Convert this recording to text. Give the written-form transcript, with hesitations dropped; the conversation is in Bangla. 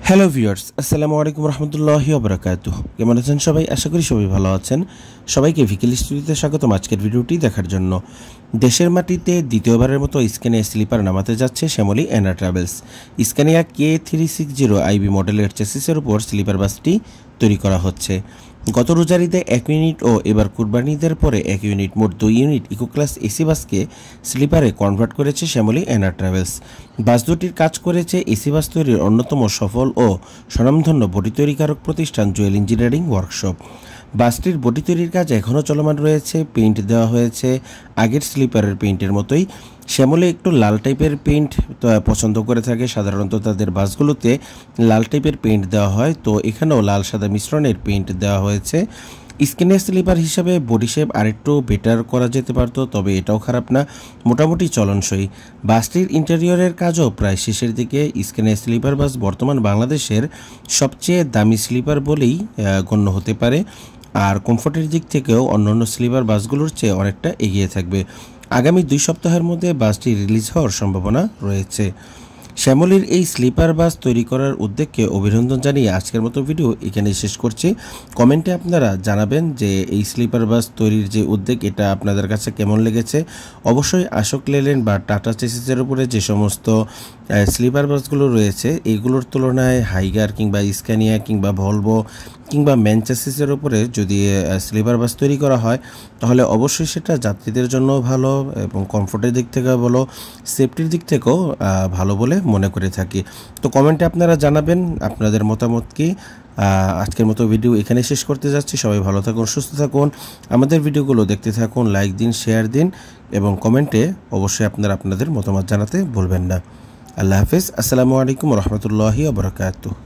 হ্যালো ভিউয়ার্স, আসসালামু আলাইকুম রহমতুল্লাহি ওবারাকাতুহ। কেমন আছেন সবাই? আশা করি সবাই ভালো আছেন। সবাইকে ভিকেল স্টুডিওতে স্বাগতম আজকের ভিডিওটি দেখার জন্য। দেশের মাটিতে দ্বিতীয়বারের মতো স্ক্যানিয়া স্লিপার নামাতে যাচ্ছে শ্যামলী এনা ট্রাভেলস। স্ক্যানিয়া K360 আইবি মডেলের চেসিসের উপর স্লিপার বাসটি তৈরি করা হচ্ছে। গত রোজার ঈদে 1 ইউনিট ও এবার কুরবানি ঈদের পরে 1 ইউনিট, মোট 2 ইউনিট ইকো ক্লাস এসি বাসকে স্লিপারে কনভার্ট করেছে শ্যামলী এনা ট্রাভেলস। বাস দুটির কাজ করেছে এসি বাস তৈরির অন্যতম সফল ও স্বনামধন্য বডি তৈরিকারক প্রতিষ্ঠান জুয়েল ইঞ্জিনিয়ারিং ওয়ার্কশপ। বাসটির বডি তৈরির কাজ এখনও চলমান রয়েছে। পেইন্ট দেওয়া হয়েছে আগের স্লিপারের পেইন্টের মতোই। শ্যামলী একটু লাল টাইপের পেইন্ট পছন্দ করে থাকে, সাধারণত তাদের বাসগুলোতে লাল টাইপের পেইন্ট দেওয়া হয়, তো এখানেও লাল সাদা মিশ্রণের পেইন্ট দেওয়া হয়েছে। স্ক্যানিয়া স্লিপার হিসাবে বডি শেপ আরেকটু বেটার করা যেতে পারতো, তবে এটাও খারাপ না, মোটামুটি চলনসই। বাসটির ইন্টেরিয়রের কাজও প্রায় শেষের দিকে। স্ক্যানিয়া স্লিপার বাস বর্তমান বাংলাদেশের সবচেয়ে দামি স্লিপার বলেই গণ্য হতে পারে, আর কমফোর্টের দিক থেকেও অন্যান্য স্লিপার বাসগুলোর চেয়ে অনেকটা এগিয়ে থাকবে। আগামী 2 সপ্তাহের মধ্যে বাসটি রিলিজ হওয়ার সম্ভাবনা রয়েছে। শ্যামলীর এই স্লিপার বাস তৈরি করার উদ্যোগকে অভিনন্দন জানিয়ে আজকের মতো ভিডিও এখানেই শেষ করছি। কমেন্টে আপনারা জানাবেন যে এই স্লিপার বাস তৈরির যে উদ্যোগ, এটা আপনাদের কাছে কেমন লেগেছে। অবশ্যই অশোক লেল্যান্ড বা টাটা চেসিসের উপরে যে সমস্ত স্লিপার বাসগুলো রয়েছে, এইগুলোর তুলনায় হাইগার কিংবা স্ক্যানিয়া কিংবা ভলভো কিংবা ম্যানচেসিসের উপরে যদি স্লিপার বাস তৈরি করা হয়, তাহলে অবশ্যই সেটা যাত্রীদের জন্য ভালো এবং কমফোর্টের দিক থেকে ভালো, সেফটির দিক থেকেও ভালো বলে মনে করে থাকি। তো কমেন্টে আপনারা জানাবেন আপনাদের মতামত কি। আজকের মতো ভিডিও এখানে শেষ করতে যাচ্ছি। সবাই ভালো থাকুন, সুস্থ থাকুন, আমাদের ভিডিওগুলো দেখতে থাকুন, লাইক দিন, শেয়ার দিন এবং কমেন্টে অবশ্যই আপনারা আপনাদের মতামত জানাতে ভুলবেন না। আল্লাহ হাফেজ। আসসালামু আলাইকুম রহমতুল্লাহি ওয়া বারাকাতুহু।